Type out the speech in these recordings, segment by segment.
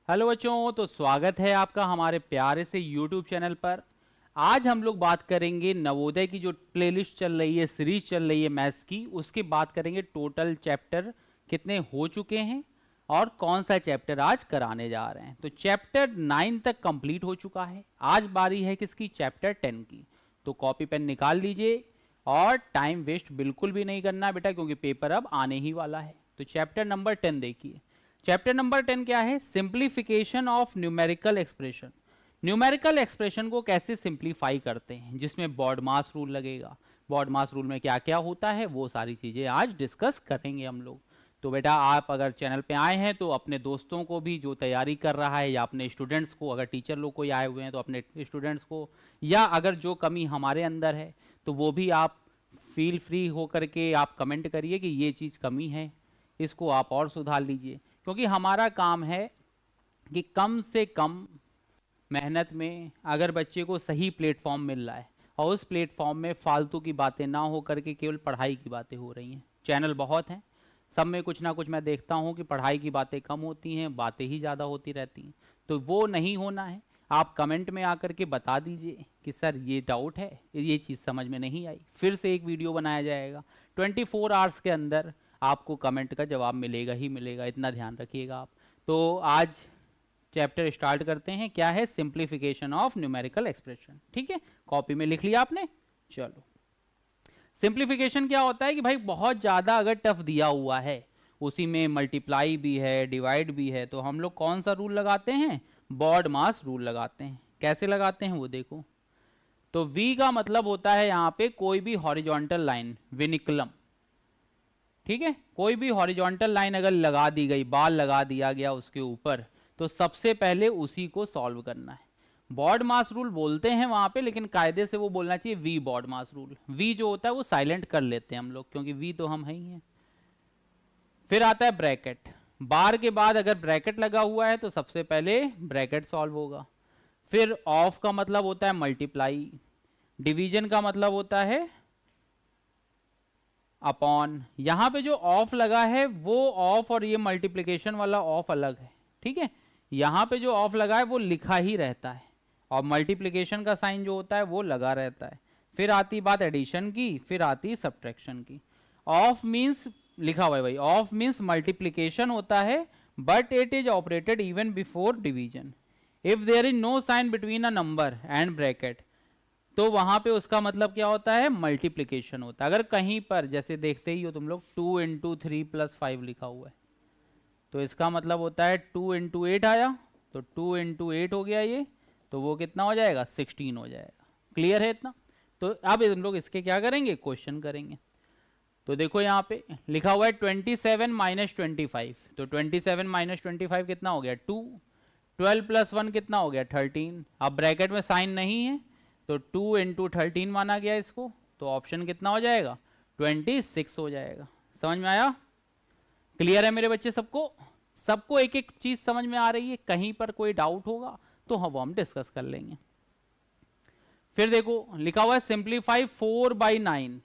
Hello बच्चों, तो स्वागत है आपका हमारे प्यारे से YouTube चैनल पर। आज हम लोग बात करेंगे नवोदय की जो प्लेलिस्ट चल रही है, सीरीज चल रही है मैथ्स की, उसकी बात करेंगे। टोटल चैप्टर कितने हो चुके हैं और कौन सा चैप्टर आज कराने जा रहे हैं। तो चैप्टर 9 तक कंप्लीट हो चुका है। आज बारी है किसकी? चैप्टर 10 की। तो कॉपी पेन निकाल लीजिए और टाइम वेस्ट बिल्कुल भी नहीं करना बेटा, क्योंकि पेपर अब आने ही वाला है। तो चैप्टर नंबर 10 देखिए। चैप्टर नंबर 10 क्या है? Simplification of numerical expression. Numerical expression को कैसे सिंप्लीफाई करते हैं, जिसमें बॉड मास रूल लगेगा। बॉड मास रूल में क्या क्या होता है वो सारी चीजें आज डिस्कस करेंगे हम लोग। तो बेटा आप अगर चैनल पे आए हैं तो अपने दोस्तों को भी जो तैयारी कर रहा है, या अपने स्टूडेंट्स को, अगर टीचर लोग कोई आए हुए हैं तो अपने स्टूडेंट्स को, या अगर जो कमी हमारे अंदर है तो वो भी आप फील फ्री हो करके आप कमेंट करिए कि ये चीज़ कमी है, इसको आप और सुधार लीजिए। क्योंकि हमारा काम है कि कम से कम मेहनत में अगर बच्चे को सही प्लेटफॉर्म मिल रहा है और उस प्लेटफॉर्म में फालतू की बातें ना हो करके केवल पढ़ाई की बातें हो रही हैं। चैनल बहुत हैं, सब में कुछ ना कुछ मैं देखता हूं कि पढ़ाई की बातें कम होती हैं, बातें ही ज़्यादा होती रहती हैं। तो वो नहीं होना है। आप कमेंट में आकर के बता दीजिए कि सर ये डाउट है, ये चीज़ समझ में नहीं आई, फिर से एक वीडियो बनाया जाएगा। 24 आवर्स के अंदर आपको कमेंट का जवाब मिलेगा ही मिलेगा, इतना ध्यान रखिएगा आप। तो आज चैप्टर स्टार्ट करते हैं। क्या है? Simplification of numerical expression. ठीक है, कॉपी में लिख लिया आपने। चलो, सिंप्लीफिकेशन क्या होता है कि भाई बहुत ज़्यादा अगर टफ दिया हुआ है, उसी में मल्टीप्लाई भी है, डिवाइड भी है, तो हम लोग कौन सा रूल लगाते हैं? बॉड मास रूल लगाते हैं। कैसे लगाते हैं वो देखो। तो V का मतलब होता है यहाँ पे कोई भी हॉरिजॉन्टल लाइन, विनिकुलम। ठीक है, कोई भी हॉरिजॉन्टल लाइन अगर लगा दी गई, बाल लगा दिया गया उसके ऊपर, तो सबसे पहले उसी को सॉल्व करना है। बॉड मास रूल बोलते हैं वहां पे, लेकिन कायदे से वो बोलना चाहिए V BODMAS rule. V जो होता है वो साइलेंट कर लेते हैं हम लोग, क्योंकि वी तो हम है ही हैं। फिर आता है ब्रैकेट। बार के बाद अगर ब्रैकेट लगा हुआ है तो सबसे पहले ब्रैकेट सॉल्व होगा। फिर ऑफ का मतलब होता है मल्टीप्लाई। डिवीजन का मतलब होता है अपॉन। यहां पे जो ऑफ लगा है वो ऑफ और ये मल्टीप्लिकेशन वाला ऑफ अलग है। ठीक है, यहां पे जो ऑफ लगा है वो लिखा ही रहता है, और मल्टीप्लिकेशन का साइन जो होता है वो लगा रहता है। फिर आती बात एडिशन की, फिर आती सब्ट्रैक्शन की। ऑफ मीन्स लिखा हुआ है भाई, ऑफ मीन्स मल्टीप्लिकेशन होता है, but it is operated even before division if there is no sign between a number and bracket. तो वहां पे उसका मतलब क्या होता है? मल्टीप्लिकेशन होता है। अगर कहीं पर जैसे देखते ही हो तुम लोग 2 इंटू 3 प्लस 5 लिखा हुआ है, तो इसका मतलब होता है 2 इंटू 8 आया, तो 2 इंटू 8 हो गया ये, तो वो कितना हो जाएगा? 16 हो जाएगा। क्लियर है इतना? तो अब हम लोग इसके क्या करेंगे? क्वेश्चन करेंगे। तो देखो यहाँ पे लिखा हुआ है 27 माइनस 25, तो 27 माइनस 25 कितना हो गया? 2। 12 प्लस 1 कितना हो गया? 13। अब ब्रैकेट में साइन नहीं है तो 2 इंटू 13 माना गया इसको, तो ऑप्शन कितना हो जाएगा? 26 हो जाएगा। समझ में आया? क्लियर है मेरे बच्चे सबको? सबको एक एक चीज समझ में आ रही है? कहीं पर कोई डाउट होगा तो हम डिस्कस कर लेंगे। फिर देखो लिखा हुआ है सिंप्लीफाई 4/9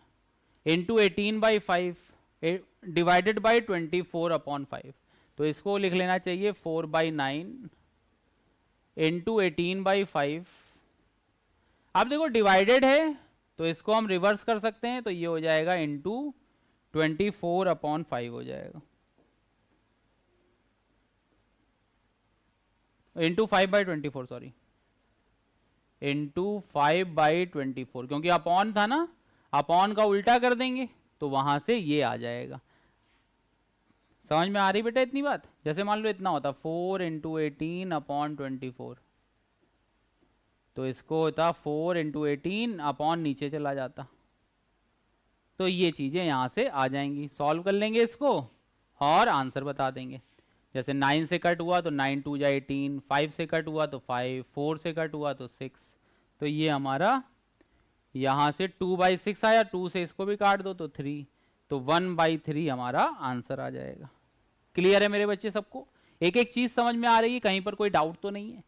इंटू 18/5 डिवाइडेड बाई 24/5। तो इसको लिख लेना चाहिए 4/9 इंटू 18/5। अब देखो डिवाइडेड है तो इसको हम रिवर्स कर सकते हैं, तो ये हो जाएगा इंटू 24/5 हो जाएगा, इंटू 5/24, सॉरी, इंटू 5/24, क्योंकि अपॉन था ना, अपॉन का उल्टा कर देंगे तो वहां से ये आ जाएगा। समझ में आ रही बेटा इतनी बात? जैसे मान लो इतना होता 4 इंटू 18/24, तो इसको होता 4 इंटू 18 अपॉन नीचे चला जाता, तो ये चीजें यहां से आ जाएंगी। सॉल्व कर लेंगे इसको और आंसर बता देंगे। जैसे 9 से कट हुआ तो 9 2 जा 18, 5 से कट हुआ तो 5, 4 से कट हुआ तो 6, तो ये हमारा यहाँ से 2/6 आया, 2 से इसको भी काट दो तो 3, तो 1/3 हमारा आंसर आ जाएगा। क्लियर है मेरे बच्चे सबको? एक एक चीज समझ में आ रही है? कहीं पर कोई डाउट तो नहीं है?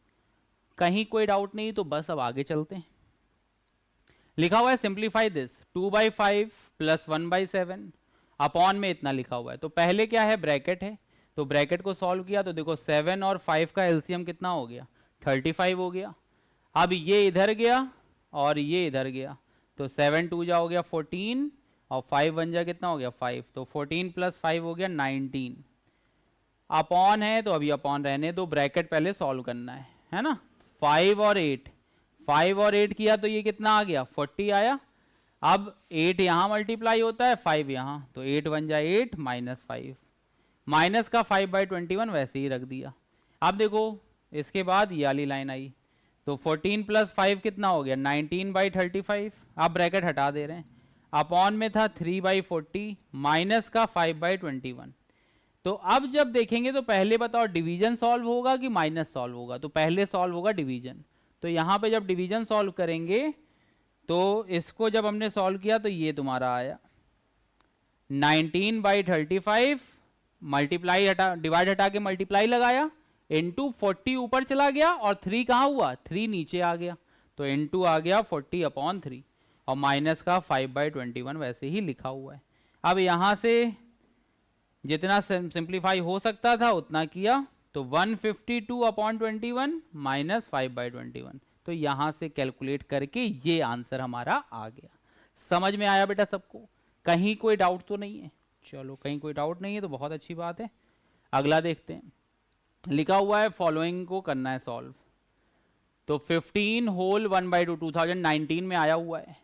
कहीं कोई डाउट नहीं तो बस अब आगे चलते हैं। लिखा हुआ है सिंप्लीफाई दिस 2/5 प्लस 1/7, अपॉन में इतना लिखा हुआ है, तो पहले क्या है? ब्रैकेट है, तो ब्रैकेट को सॉल्व किया तो देखो 7 और 5 का एलसीएम कितना हो गया, 35 हो गया। अब ये इधर गया और ये इधर गया, तो 7 2 जा हो गया 14 और 5 1 जा कितना हो गया 5, तो 14 प्लस 5 हो गया 19। अपॉन है तो अभी अपॉन रहने दो, ब्रैकेट पहले सॉल्व करना है ना। 5 और 8, 5 और 8 किया तो ये कितना आ गया 40 आया। अब 8 यहाँ मल्टीप्लाई होता है 5 यहाँ, तो 8 1 जा 8 माइनस 5, माइनस का 5/21 वैसे ही रख दिया। अब देखो इसके बाद ये वाली लाइन आई, तो 14 प्लस 5 कितना हो गया 19/35। आप ब्रैकेट हटा दे रहे हैं, अपॉन में था 3/40 माइनस का 5/21। तो अब जब देखेंगे तो पहले बताओ डिवीजन सॉल्व होगा कि माइनस सॉल्व होगा, तो पहले सॉल्व होगा डिवीजन। तो यहाँ पे जब डिवीजन सॉल्व करेंगे तो इसको जब हमने सॉल्व किया तो ये तुम्हारा आया 19/35, मल्टीप्लाई हटा, डिवाइड हटा के मल्टीप्लाई लगाया, इनटू 40 ऊपर चला गया और 3 कहाँ हुआ, 3 नीचे आ गया, तो इनटू आ गया 40/3 और माइनस का 5/21 वैसे ही लिखा हुआ है। अब यहाँ से जितना सिंप्लीफाई हो सकता था उतना किया, तो 152/21 माइनस 5/21, तो यहाँ से कैलकुलेट करके ये आंसर हमारा आ गया। समझ में आया बेटा सबको, कहीं कोई डाउट तो नहीं है? चलो कहीं कोई डाउट नहीं है तो बहुत अच्छी बात है। अगला देखते हैं, लिखा हुआ है फॉलोइंग को करना है सॉल्व। तो 15 होल 1/2 2019 में आया हुआ है,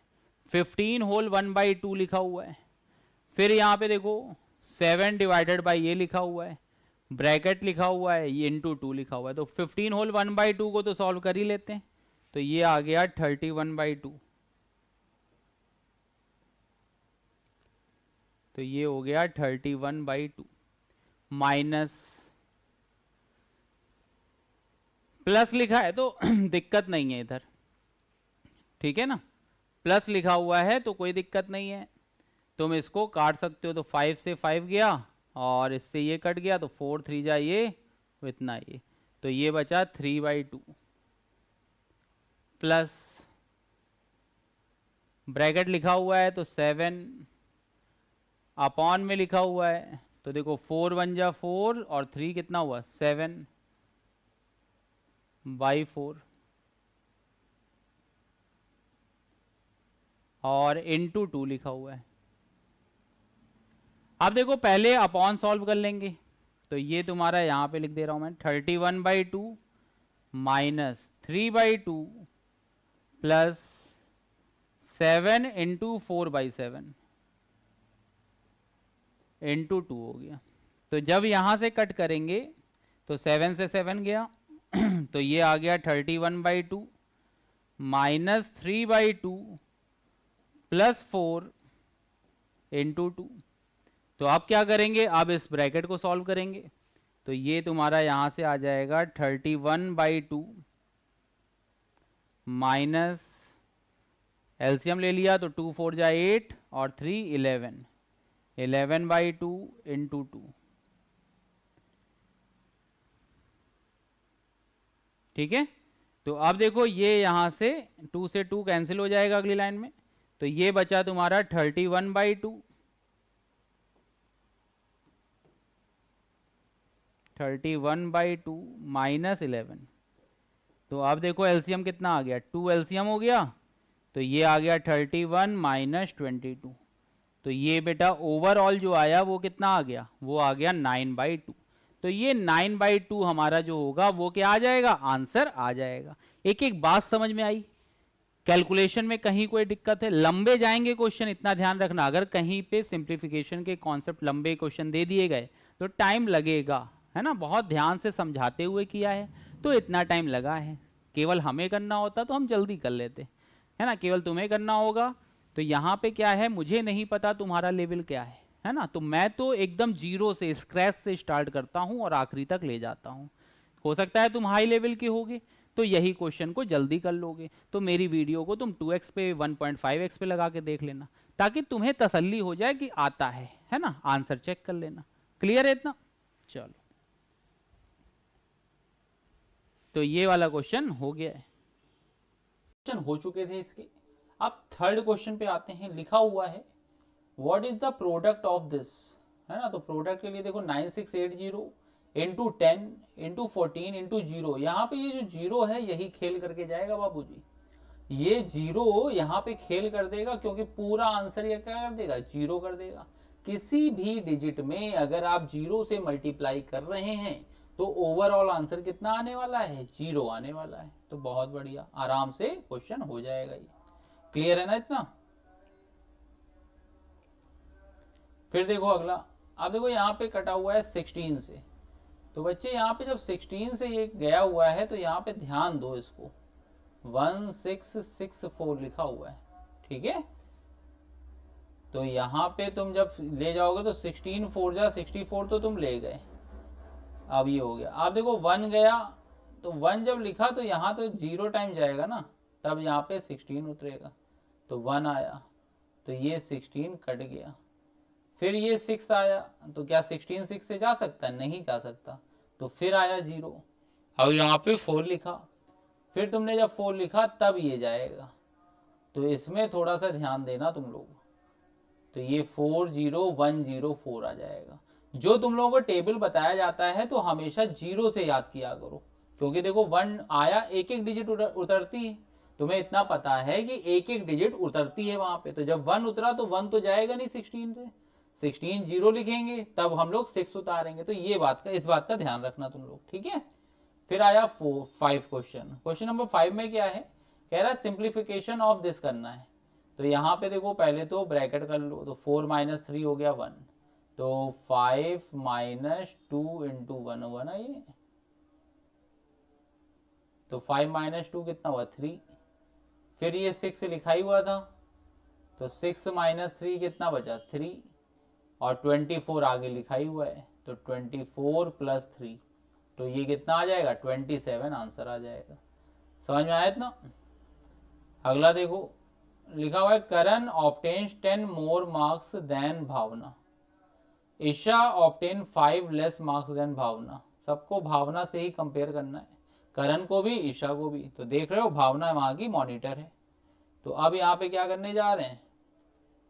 15 होल 1/2 लिखा हुआ है। फिर यहाँ पे देखो 7 डिवाइडेड बाई ये लिखा हुआ है, ब्रैकेट लिखा हुआ है, ये इंटू 2 लिखा हुआ है। तो 15 होल 1/2 को तो सॉल्व कर ही लेते हैं, तो ये आ गया 31/2, तो ये हो गया 31/2 माइनस, प्लस लिखा है तो दिक्कत नहीं है इधर, ठीक है ना, प्लस लिखा हुआ है तो कोई दिक्कत नहीं है, तुम इसको काट सकते हो। तो 5 से 5 गया और इससे ये कट गया, तो 4 3 जा ये इतना, ये तो ये बचा 3/2 प्लस ब्रैकेट लिखा हुआ है तो 7 अपॉन में लिखा हुआ है, तो देखो 4 1 जा 4 और 3 कितना हुआ 7/4 और इनटू 2 लिखा हुआ है। अब देखो पहले अपॉन सॉल्व कर लेंगे, तो ये तुम्हारा यहाँ पे लिख दे रहा हूं मैं 31/2 माइनस 3/2 प्लस 7 इंटू 4/7 इंटू 2 हो गया। तो जब यहाँ से कट करेंगे तो 7 से 7 गया तो ये आ गया 31/2 माइनस 3/2 प्लस 4 इंटू 2। तो अब क्या करेंगे, अब इस ब्रैकेट को सॉल्व करेंगे, तो ये तुम्हारा यहाँ से आ जाएगा 31/2 माइनस, एलसीएम ले लिया तो 2 4 जा 8 और 3 11, 11/2 इंटू 2, ठीक है। तो अब देखो ये यहाँ से 2 से 2 कैंसिल हो जाएगा अगली लाइन में, तो ये बचा तुम्हारा 31/2 माइनस 11। तो अब देखो एलसीएम कितना आ गया, 2 एलसीएम हो गया, तो ये आ गया 31 माइनस 22, तो ये बेटा ओवरऑल जो आया वो कितना आ गया, वो आ गया 9/2। तो ये 9/2 हमारा जो होगा वो क्या आ जाएगा, आंसर आ जाएगा। एक एक बात समझ में आई, कैलकुलेशन में कहीं कोई दिक्कत है, लंबे जाएंगे क्वेश्चन, इतना ध्यान रखना, अगर कहीं पे सिंप्लीफिकेशन के कॉन्सेप्ट लंबे क्वेश्चन दे दिए गए तो टाइम लगेगा, है ना। बहुत ध्यान से समझाते हुए किया है तो इतना टाइम लगा है, केवल हमें करना होता तो हम जल्दी कर लेते, है ना, केवल तुम्हें करना होगा। तो यहाँ पे क्या है, मुझे नहीं पता तुम्हारा लेवल क्या है ना, तो मैं तो एकदम जीरो से स्क्रैच से स्टार्ट करता हूँ और आखिरी तक ले जाता हूँ। हो सकता है तुम हाई लेवल के होगे तो यही क्वेश्चन को जल्दी कर लोगे, तो मेरी वीडियो को तुम 2x पे 1.5x पे लगा के देख लेना, ताकि तुम्हें तसल्ली हो जाए कि आता है ना, आंसर चेक कर लेना। क्लियर है इतना? चलो, तो ये वाला क्वेश्चन हो गया है, क्वेश्चन हो चुके थे इसके। अब थर्ड क्वेश्चन पे आते हैं, लिखा हुआ है what is the product of this है ना। तो प्रोडक्ट के लिए देखो 9680 इंटू 10 इंटू 14 इंटू जीरो, यहाँ पे ये जो जीरो है यही खेल करके जाएगा बाबूजी, ये जीरो यहाँ पे खेल कर देगा, क्योंकि पूरा आंसर ये क्या कर देगा, जीरो कर देगा। किसी भी डिजिट में अगर आप जीरो से मल्टीप्लाई कर रहे हैं तो ओवरऑल आंसर कितना आने वाला है, जीरो आने वाला है। तो बहुत बढ़िया, आराम से क्वेश्चन हो जाएगा ये। क्लियर है ना इतना। फिर देखो अगला, अब देखो यहाँ पे कटा हुआ है 16 से, तो बच्चे यहाँ पे जब 16 से ये गया हुआ है तो यहाँ पे ध्यान दो, इसको 1664 लिखा हुआ है, ठीक है। तो यहाँ पे तुम जब ले जाओगे तो 16 4 जा 64 तो तुम ले गए, अब ये हो गया। आप देखो 1 गया, तो 1 जब लिखा तो यहाँ तो 0 टाइम जाएगा ना, तब यहाँ पे 16 उतरेगा, तो 1 आया, तो ये 16 कट गया। फिर ये 6 आया, तो क्या 16 6 से जा सकता है, नहीं जा सकता, तो फिर आया 0। अब यहाँ पे 4 लिखा, फिर तुमने जब 4 लिखा तब ये जाएगा, तो इसमें थोड़ा सा ध्यान देना तुम लोग। तो ये 40104 आ जाएगा। जो तुम लोगों को टेबल बताया जाता है तो हमेशा 0 से याद किया करो, क्योंकि देखो 1 आया, एक एक डिजिट उतरती है, तुम्हें इतना पता है कि एक एक डिजिट उतरती है वहां पे। तो जब 1 उतरा तो 1 तो जाएगा नहीं 16 से, 16 0 लिखेंगे तब हम लोग 6 उतारेंगे। तो ये बात का, इस बात का ध्यान रखना तुम लोग, ठीक है। फिर आया 5 क्वेश्चन नंबर 5 में क्या है, कह रहा है सिंप्लीफिकेशन ऑफ दिस करना है। तो यहाँ पे देखो पहले तो ब्रैकेट कर लो, तो 4 - 3 हो गया 1, तो 5 - 2 इंटू 1 हुआ ना ये, तो 5 - 2 कितना हुआ 3। फिर ये 6 लिखा ही हुआ था, तो 6 - 3 कितना बचा 3, और 24 आगे लिखा ही हुआ है, तो 24 + 3, तो ये कितना आ जाएगा 27 आंसर आ जाएगा। समझ में आया इतना। अगला देखो लिखा हुआ है Karan obtains 10 more marks than Bhavana, Isha obtain 5 less marks than Bhavana. सबको भावना से ही कंपेयर करना है, करण को भी ईशा को भी। तो देख रहे हो भावना वहां की मॉनिटर है। तो अब यहाँ पे क्या करने जा रहे हैं,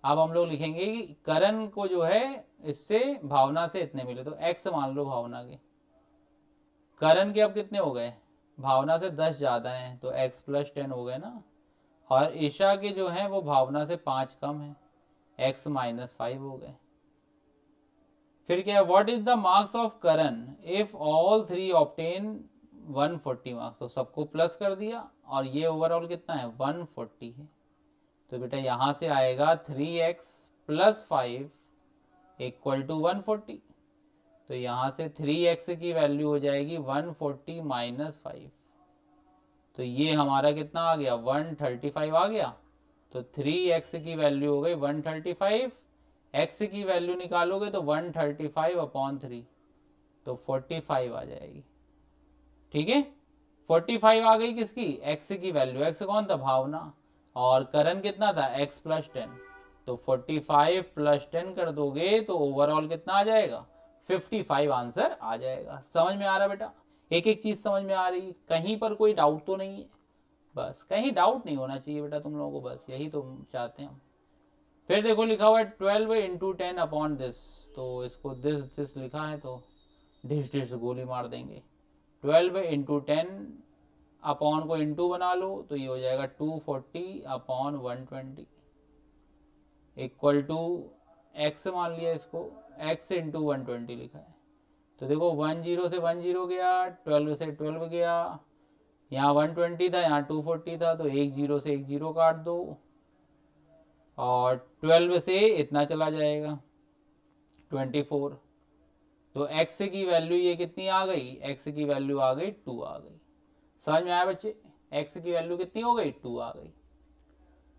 अब हम लोग लिखेंगे कि करण को जो है इससे भावना से इतने मिले, तो x मान लो भावना के, करण के अब कितने हो गए, भावना से 10 ज्यादा हैं तो x + 10 हो गए ना, और ईशा के जो हैं वो भावना से 5 कम है, x - 5 हो गए। फिर क्या है, what is the marks of Karan if all 3 obtain 140 marks, तो सबको प्लस कर दिया, और ये ओवरऑल कितना है 140 है। तो बेटा यहां से आएगा 3x + 5 = 140, तो यहां से 3x की वैल्यू हो जाएगी 140 - 5, तो ये हमारा कितना आ गया 135 आ गया। तो 3x की वैल्यू हो गई 135, x की वैल्यू निकालोगे तो 135/3, तो 45 आ जाएगी, ठीक है। 45 आ गई किसकी, x की वैल्यू, x कौन था भावना, और करण कितना था x + 10, तो 45 + 10 कर दोगे तो ओवरऑल कितना आ जाएगा 55 आंसर आ जाएगा। समझ में आ रहा बेटा, एक एक चीज समझ में आ रही, कहीं पर कोई डाउट तो नहीं है, बस कहीं डाउट नहीं होना चाहिए बेटा तुम लोगों को, बस यही तो चाहते हैं हम। फिर देखो लिखा हुआ है 12 × 10 अपॉन दिस, तो इसको दिस लिखा है तो डिश डिश गोली मार देंगे। 12 × 10 अपॉन को इंटू बना लो, तो ये हो जाएगा 240/120 इक्वल टू x मान लिया इसको, x × 120 लिखा है। तो देखो 10 से 10 गया, 12 से 12 गया, यहाँ 120 था, यहाँ 240 था, तो 10 से 10 काट दो, और 12 से इतना चला जाएगा 24, तो x की वैल्यू ये कितनी आ गई, x की वैल्यू आ गई 2 आ गई। समझ में आया बच्चे, x की वैल्यू कितनी हो गई 2 आ गई।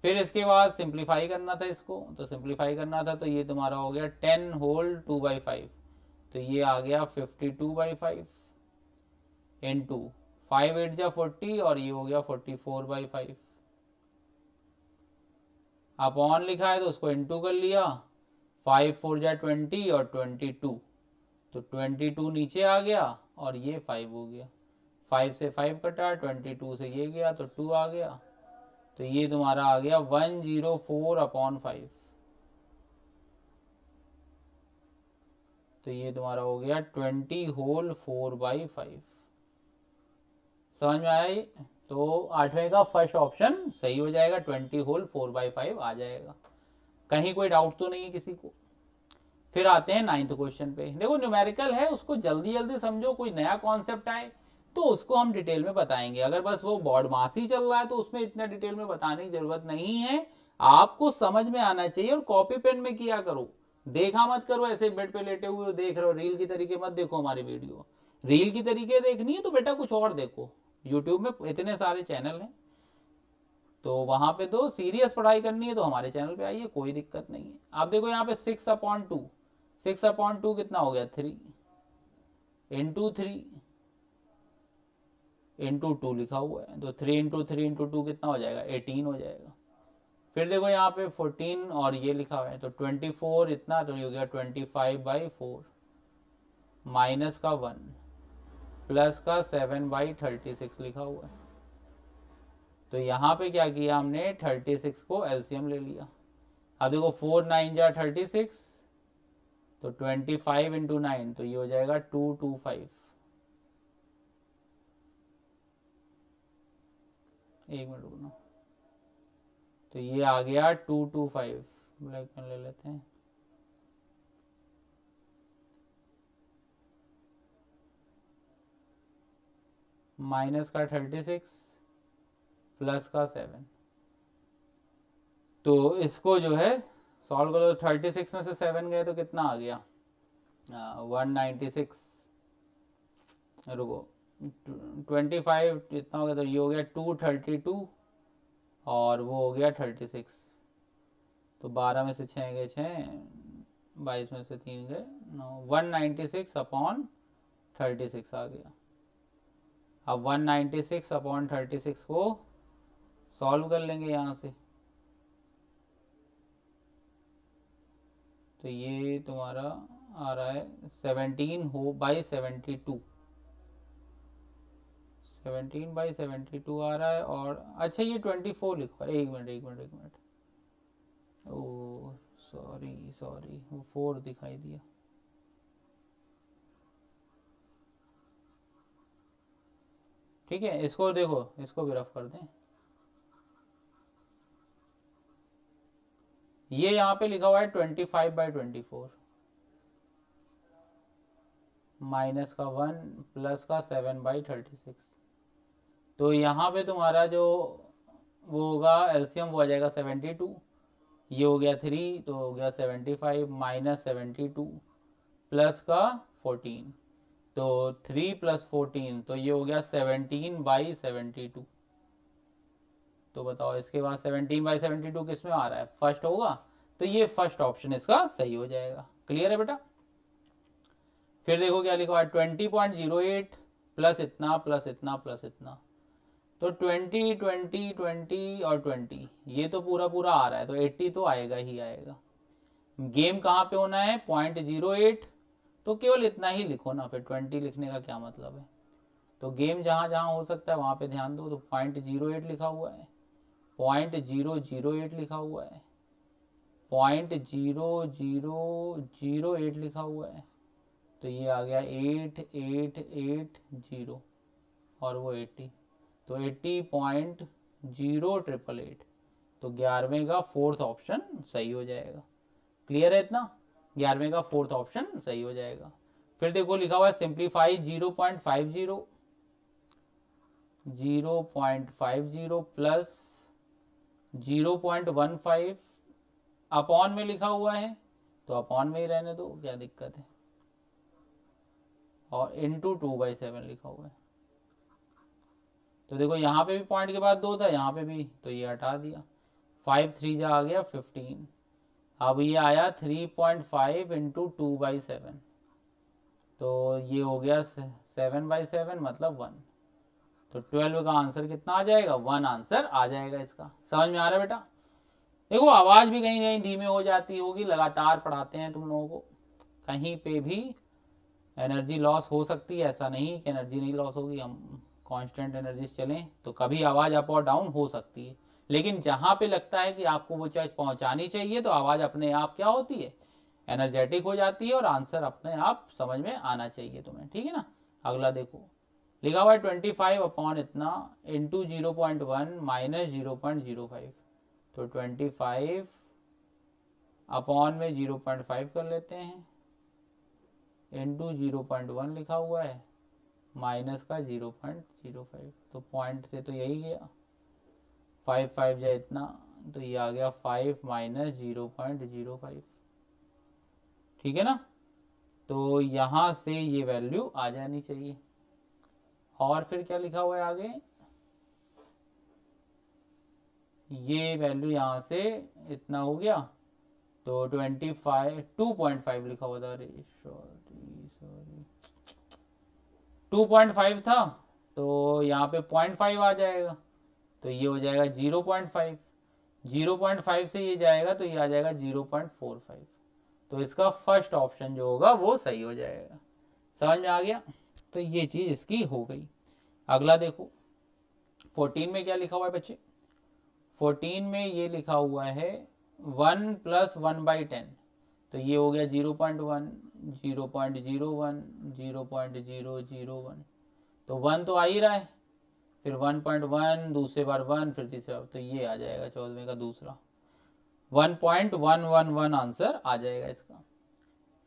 फिर इसके बाद सिंप्लीफाई करना था इसको, तो सिंप्लीफाई करना था तो ये तुम्हारा हो गया 10 होल 2/5, तो ये आ गया 52/5 इंटू 5 8 जा 40, और ये हो गया 44/5 अपॉन लिखा है तो उसको इंटू कर लिया, 5 4 जा 20 और 22, तो 22 नीचे आ गया और ये 5 हो गया, 5 से 5 कटा, 22 से ये गया तो 2 आ गया, तो ये तुम्हारा आ गया 104/5। तो ये तुम्हारा हो गया 20 होल 4/5। समझ में आया ये? तो 8वें का फर्स्ट ऑप्शन सही हो जाएगा, 20 होल 4/5 आ जाएगा। कहीं कोई डाउट तो नहीं है किसी को? फिर आते हैं 9th क्वेश्चन पे। देखो न्यूमेरिकल है, उसको जल्दी जल्दी समझो, कोई नया कॉन्सेप्ट आए तो उसको हम डिटेल में बताएंगे। अगर बस वो बॉर्ड मास ही चल रहा है तो उसमें इतना डिटेल में बताने की जरूरत नहीं है, आपको समझ में आना चाहिए। और कॉपी पेन में किया करो, देखा मत करो ऐसे बेड पे लेटे हुए देख रहे हो, रील की तरीके मत देखो हमारी वीडियो। रील की तरीके देखनी है तो बेटा कुछ और देखो, यूट्यूब में इतने सारे चैनल हैं, तो वहां पे तो सीरियस पढ़ाई करनी है तो हमारे चैनल पे आइए, कोई दिक्कत नहीं है। आप देखो यहाँ पे 6/2, 6/2 कितना हो गया 3 इंटू 3 इंटू 2 लिखा हुआ है, तो 3 इंटू 3 इंटू 2 कितना हो जाएगा 18 हो जाएगा। फिर देखो यहाँ पे 14 और ये लिखा हुआ है, तो 24 इतना, तो ये हो गया 25/4 माइनस का 1 प्लस का 7/36 लिखा हुआ है। तो यहाँ पे क्या किया हमने, 36 को एलसीएम ले लिया। अब देखो 4 9 जा 36, तो 25 इंटू 9, तो ये हो जाएगा 225। एक मिनट रुकना, तो ये आ गया 225। ब्लैक पेन ले लेते हैं। माइनस का 36 प्लस का 7, तो इसको जो है सॉल्व करो। 36 में से 7 गए तो कितना आ गया 196। रुको 25 कितना हो गया, तो ये हो गया 232 और वो हो गया 36। तो 12 में से 6 गए 6, 22 में से 3 गए 9, 196/36 आ गया। अब 196/36 को सॉल्व कर लेंगे यहाँ से, तो ये तुम्हारा आ रहा है 17/72, 17/72 आ रहा है। और अच्छा ये 24 लिखा है, एक मिनट, ओ सॉरी वो 4 दिखाई दिया। ठीक है, इसको देखो, इसको भी रफ कर दें। ये यहाँ पे लिखा हुआ है 25/24 माइनस का 1 प्लस का 7/36। तो यहाँ पे तुम्हारा जो वो होगा एलसीएम वो आ जाएगा 72, ये हो गया 3, तो हो गया 75 माइनस 72 प्लस का 14, तो 3 प्लस 14, तो ये हो गया 17/72। तो बताओ इसके बाद 17/72 किस में आ रहा है, फर्स्ट होगा, तो ये फर्स्ट ऑप्शन इसका सही हो जाएगा। क्लियर है बेटा? फिर देखो क्या लिखा है, 20.08 प्लस इतना प्लस इतना प्लस इतना, तो 20 20 20 और 20, ये तो पूरा पूरा आ रहा है, तो 80 तो आएगा ही आएगा। गेम कहाँ पे होना है, 0.08, तो केवल इतना ही लिखो ना, फिर 20 लिखने का क्या मतलब है। तो गेम जहाँ जहाँ हो सकता है वहाँ पे ध्यान दो। तो 0.08 लिखा हुआ है, 0.008 लिखा हुआ है, 0.0008 लिखा हुआ है, तो ये आ गया 8880 और वो 80, तो 80.0888, तो 11वें का फोर्थ ऑप्शन सही हो जाएगा। क्लियर है इतना? 11वें का फोर्थ ऑप्शन सही हो जाएगा। फिर देखो लिखा हुआ है सिंप्लीफाई 0.50 प्लस 0.15 अपॉन में लिखा हुआ है, तो अपॉन में ही रहने दो, क्या दिक्कत है। और इंटू 2/7 लिखा हुआ है, तो देखो यहाँ पे भी पॉइंट के बाद 2 था, यहाँ पे भी, तो ये हटा दिया। 5 3 जा आ गया 15। अब ये आया 3.5 इंटू 2/7, तो ये हो गया 7/7 मतलब 1। तो 12 का आंसर कितना आ जाएगा, 1 आंसर आ जाएगा इसका। समझ में आ रहा है बेटा? देखो आवाज भी कहीं कहीं धीमे हो जाती होगी, लगातार पढ़ाते हैं तुम लोगों को, कहीं पे भी एनर्जी लॉस हो सकती है, ऐसा नहीं कि एनर्जी नहीं लॉस होगी। हम कांस्टेंट एनर्जी चलें तो कभी आवाज़ अप और डाउन हो सकती है, लेकिन जहाँ पे लगता है कि आपको वो चीज़ पहुँचानी चाहिए तो आवाज़ अपने आप क्या होती है, एनर्जेटिक हो जाती है और आंसर अपने आप समझ में आना चाहिए तुम्हें, ठीक है ना। अगला देखो, लिखा हुआ है 25 अपॉन इतना इंटू 0.1 माइनस 0.05। तो 25 अपॉन में 0.5 कर लेते हैं, इंटू 0.1 लिखा हुआ है, माइनस का 0.05। तो पॉइंट से तो यही गया, 5 5 जाए इतना, तो ये आ गया 5 माइनस 0.05, ठीक है ना। तो यहाँ से ये वैल्यू आ जानी चाहिए। और फिर क्या लिखा हुआ है आगे, ये वैल्यू यहाँ से इतना हो गया, तो 2.5 लिखा हुआ था, अरे सॉरी 2.5 था, तो यहाँ पे 0.5 आ जाएगा, तो ये हो जाएगा 0.5। 0.5 से ये जाएगा तो ये आ जाएगा 0.45। तो इसका फर्स्ट ऑप्शन जो होगा वो सही हो जाएगा। समझ में आ गया। तो ये चीज इसकी हो गई। अगला देखो 14 में क्या लिखा हुआ है बच्चे, 14 में ये लिखा हुआ है 1 प्लस 1/10। तो ये हो गया 0.1, 0.01, 0.001। तो 1 तो आ ही रहा है, फिर 1.1, दूसरे बार 1, फिर तीसरे बार, तो ये आ जाएगा 14वें का दूसरा 1.111 आंसर आ जाएगा इसका।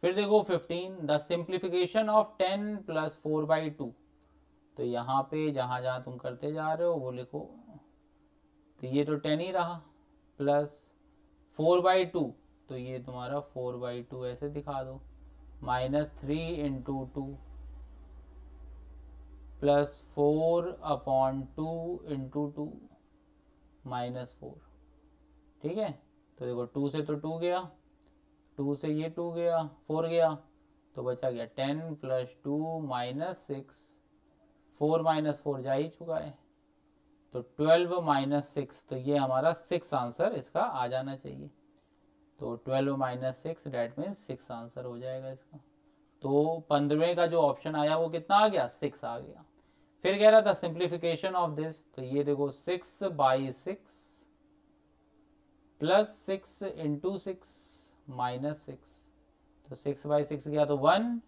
फिर देखो 15, द सिंप्लीफिकेशन ऑफ 10 प्लस 4/2। तो यहाँ पे जहाँ जहाँ तुम करते जा रहे हो वो लिखो। तो ये तो 10 ही रहा, प्लस 4/2, तो ये तुम्हारा 4/2 ऐसे दिखा दो, minus 3 into 2 plus 4/2 into 2 minus 4, ठीक है। तो देखो 2 से तो 2 गया, 2 से ये 2 गया, 4 गया, तो बचा गया 10 प्लस 2 माइनस 6। 4 माइनस 4 जा ही चुका है, तो 12 माइनस 6, तो ये हमारा 6 आंसर इसका आ जाना चाहिए। तो 12 माइनस 6 डेट मीन्स 6 आंसर हो जाएगा इसका। तो 15वें का जो ऑप्शन आया वो कितना आ गया, 6 आ गया। फिर कह रहा था सिंप्लीफिकेशन ऑफ दिस, तो ये देखो 6/6 प्लस 6 इंटू 6 माइनस 6। तो 6/6 गया तो 1,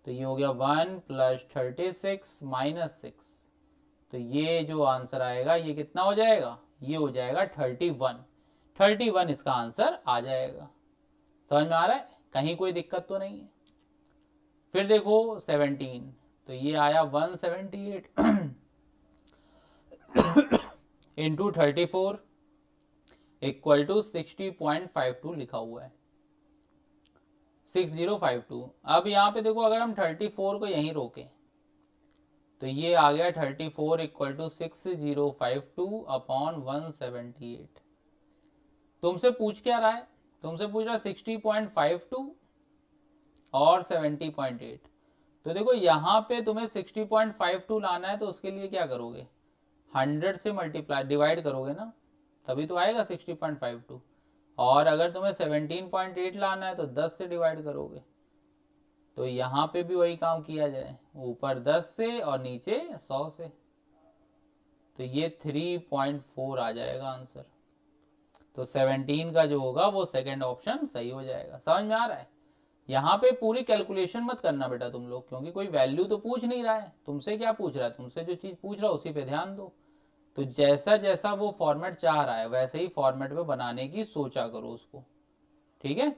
तो ये हो गया 1 प्लस 36 माइनस 6। तो ये जो आंसर आएगा ये कितना हो जाएगा, ये हो जाएगा 31। 31 इसका आंसर आ जाएगा। समझ में आ रहा है, कहीं कोई दिक्कत तो नहीं है। फिर देखो 17, तो ये आया 178 इंटू 34 इक्वल टू 60.52 लिखा हुआ है, 6052। अब यहाँ पे देखो अगर हम 34 को यहीं रोकें तो ये आ गया 34 इक्वल टू 6052 अपॉन 178। तुमसे पूछ क्या रहा है, तुमसे पूछ रहा है 60.52 और 70.8। तो देखो यहाँ पे तुम्हें 60.52 लाना है, तो उसके लिए क्या करोगे, 100 से मल्टीप्लाई डिवाइड करोगे ना, तभी तो आएगा 60.52। और अगर तुम्हें 17.8 लाना है तो 10 से डिवाइड करोगे। तो यहाँ पे भी वही काम किया जाए, ऊपर 10 से और नीचे 100 से। तो ये 3.4 आ जाएगा आंसर। तो 17 का जो होगा वो सेकंड ऑप्शन सही हो जाएगा। समझ में आ रहा है। यहाँ पे पूरी कैलकुलेशन मत करना बेटा तुम लोग, क्योंकि कोई वैल्यू तो पूछ नहीं रहा है तुमसे। क्या पूछ रहा है तुमसे, जो चीज पूछ रहा है उसी पे ध्यान दो। तो जैसा जैसा वो फॉर्मेट चाह रहा है वैसे ही फॉर्मेट में बनाने की सोचा करो उसको, ठीक है।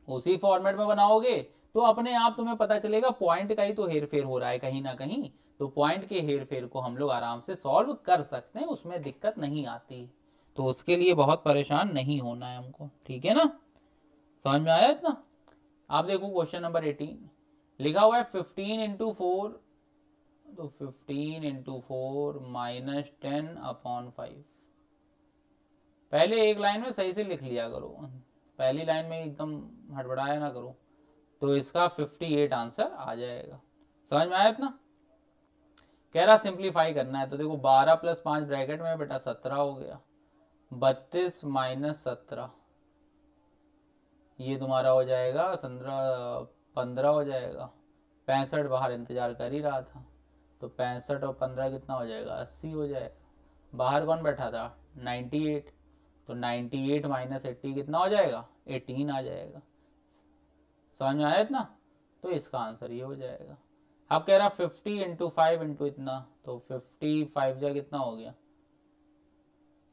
उसी फॉर्मेट में बनाओगे तो अपने आप तुम्हें पता चलेगा पॉइंट का ही तो हेर फेर हो रहा है कहीं ना कहीं। तो पॉइंट के हेर फेर को हम लोग आराम से सॉल्व कर सकते हैं, उसमें दिक्कत नहीं आती। तो उसके लिए बहुत परेशान नहीं होना है हमको, ठीक है ना। समझ में आया इतना। आप देखो क्वेश्चन नंबर 18 लिखा हुआ है 15 इंटू 4। तो 15 इंटू 4 माइनस 10 अपॉन 5। पहले एक लाइन में सही से लिख लिया करो, पहली लाइन में एकदम हड़बड़ाया ना करो। तो इसका 58 आंसर आ जाएगा। समझ में आया इतना। कह रहा सिंप्लीफाई करना है, तो देखो 12 प्लस 5 ब्रैकेट में बेटा 17 हो गया, 32 माइनस 17 ये तुम्हारा हो जाएगा 15 हो जाएगा। 65 बाहर इंतजार कर ही रहा था, तो 65 और 15 कितना हो जाएगा, 80 हो जाएगा। बाहर कौन बैठा था, 98। तो 98 माइनस 80 कितना हो जाएगा, 18 आ जाएगा। समझ में आया इतना? तो इसका आंसर ये हो जाएगा। अब कह रहा 50 इंटू 5 इंटू इतना, तो 55 जा कितना हो गया,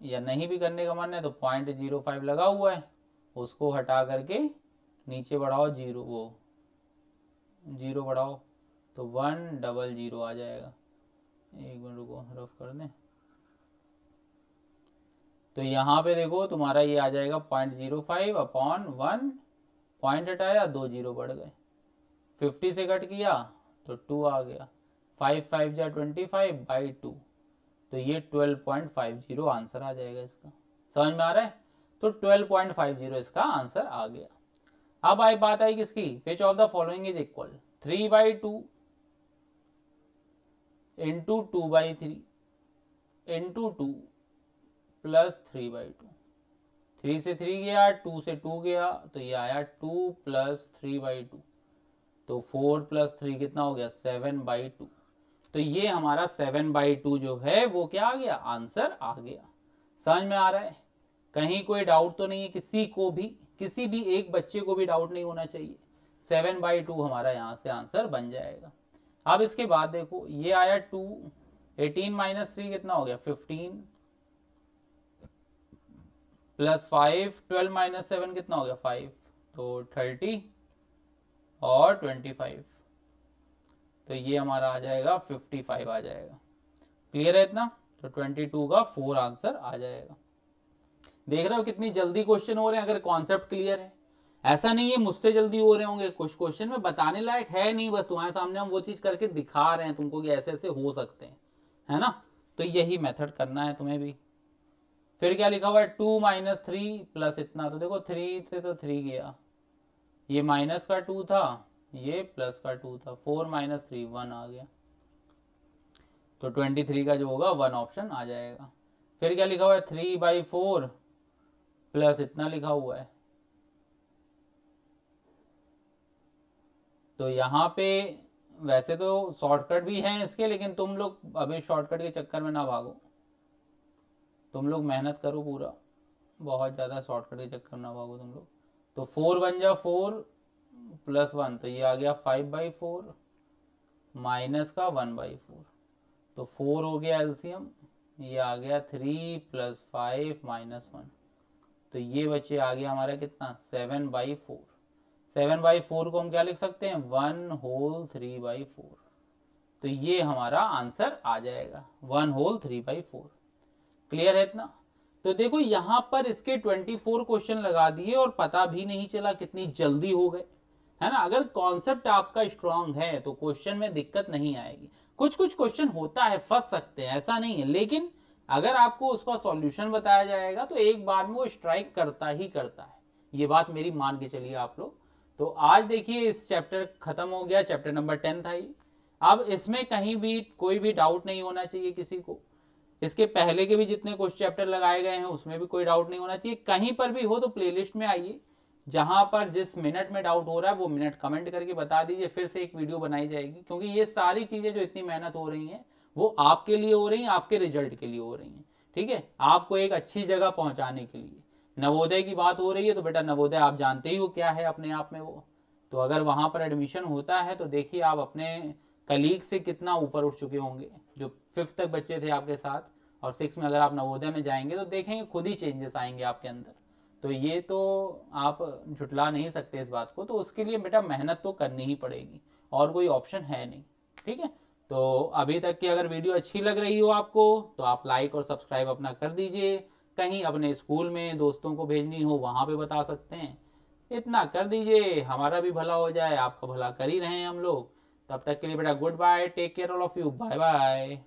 या नहीं भी करने का मन है तो 0.05 लगा हुआ है, उसको हटा करके नीचे बढ़ाओ, जीरो वो जीरो बढ़ाओ तो 100 आ जाएगा। एक मिनट रुको, रफ कर दें। तो यहाँ पे देखो तुम्हारा ये आ जाएगा 0.05 अपॉन 1, पॉइंट हटाया 2 जीरो बढ़ गए, 50 से कट किया तो 2 आ गया, 5 5 जा 25/2, तो ये 12.50 आंसर आ जाएगा इसका। समझ में आ रहा है? तो 12.50 इसका आंसर आ गया। अब आई बात आई किसकी, which of the following is equal 3/2 into 2/3 into 2 plus 3/2। 3 से 3 गया, 2 से 2 गया, तो ये आया 2 प्लस 3/2, तो 4 प्लस 3 कितना हो गया 7/2। तो ये हमारा 7/2 जो है वो क्या आ गया, आंसर आ गया। समझ में आ रहा है? कहीं कोई डाउट तो नहीं है किसी को भी, किसी भी एक बच्चे को भी डाउट नहीं होना चाहिए। 7/2 हमारा यहाँ से आंसर बन जाएगा। अब इसके बाद देखो ये आया 2, 18 माइनस 3 कितना हो गया 15, प्लस 5, 12 माइनस 7 कितना हो गया 5, तो 30 और 25, तो ये हमारा आ जाएगा 55 आ जाएगा। क्लियर है इतना? तो 22 का 4 आंसर आ जाएगा। देख रहे हो कितनी जल्दी क्वेश्चन हो रहे हैं अगर कॉन्सेप्ट क्लियर है। ऐसा नहीं है मुझसे जल्दी हो रहे होंगे, कुछ क्वेश्चन में बताने लायक है नहीं, बस तुम्हारे सामने हम वो चीज करके दिखा रहे हैं तुमको कि ऐसे ऐसे हो सकते हैं, है ना? तो यही मेथड करना है तुम्हें भी। फिर क्या लिखा हुआ है 2 माइनस 3 प्लस इतना, तो देखो 3 थे तो 3 गया, ये माइनस का 2 था, ये प्लस का 2 था, 4 माइनस 3 1 आ गया, तो 23 का जो होगा 1 ऑप्शन आ जाएगा। फिर क्या लिखा हुआ है 3/4 प्लस इतना लिखा हुआ है, तो यहाँ पे वैसे तो शॉर्टकट भी हैं इसके, लेकिन तुम लोग अभी शॉर्टकट के चक्कर में ना भागो, तुम लोग मेहनत करो पूरा, बहुत ज़्यादा शॉर्टकट के चक्कर में ना भागो तुम लोग। तो 4 बन जा 4 प्लस 1, तो ये आ गया 5/4 माइनस का 1/4, तो 4 हो गया एलसीएम, ये आ गया 3 प्लस 5 माइनस 1, तो ये बच्चे आ गया हमारा कितना 7/4। 7/4 को हम क्या लिख सकते हैं 1 होल 3/4, तो ये हमारा आंसर आ जाएगा 1 होल 3/4। क्लियर है इतना? तो देखो यहां पर इसके 24 क्वेश्चन लगा दिए और पता भी नहीं चला कितनी जल्दी हो गए, है ना? अगर कॉन्सेप्ट आपका स्ट्रांग है तो क्वेश्चन में दिक्कत नहीं आएगी। कुछ कुछ क्वेश्चन होता है फंस सकते हैं, ऐसा नहीं है, लेकिन अगर आपको उसका सॉल्यूशन बताया जाएगा तो एक बार में वो स्ट्राइक करता ही करता है, ये बात मेरी मान के चलिए आप लोग। तो आज देखिए इस चैप्टर खत्म हो गया, चैप्टर नंबर 10 था ये। अब इसमें कहीं भी कोई भी डाउट नहीं होना चाहिए किसी को, इसके पहले के भी जितने क्वेश्चन चैप्टर लगाए गए हैं उसमें भी कोई डाउट नहीं होना चाहिए। कहीं पर भी हो तो प्लेलिस्ट में आइए, जहां पर जिस मिनट में डाउट हो रहा है वो मिनट कमेंट करके बता दीजिए, फिर से एक वीडियो बनाई जाएगी, क्योंकि ये सारी चीजें जो इतनी मेहनत हो रही हैं वो आपके लिए हो रही हैं, आपके रिजल्ट के लिए हो रही हैं, ठीक है? आपको एक अच्छी जगह पहुंचाने के लिए। नवोदय की बात हो रही है तो बेटा नवोदय आप जानते ही हो क्या है अपने आप में वो, तो अगर वहां पर एडमिशन होता है तो देखिए आप अपने कलीग से कितना ऊपर उठ चुके होंगे। जो 5th तक बच्चे थे आपके साथ और 6 में अगर आप नवोदय में जाएंगे तो देखेंगे खुद ही चेंजेस आएंगे आपके अंदर। तो ये तो आप झुटला नहीं सकते इस बात को, तो उसके लिए बेटा मेहनत तो करनी ही पड़ेगी और कोई ऑप्शन है नहीं, ठीक है? तो अभी तक की अगर वीडियो अच्छी लग रही हो आपको तो आप लाइक और सब्सक्राइब अपना कर दीजिए। कहीं अपने स्कूल में दोस्तों को भेजनी हो वहां पे बता सकते हैं, इतना कर दीजिए, हमारा भी भला हो जाए, आपका भला कर ही रहे हैं हम लोग। तब तक के लिए बेटा goodbye, take care all of you, bye bye.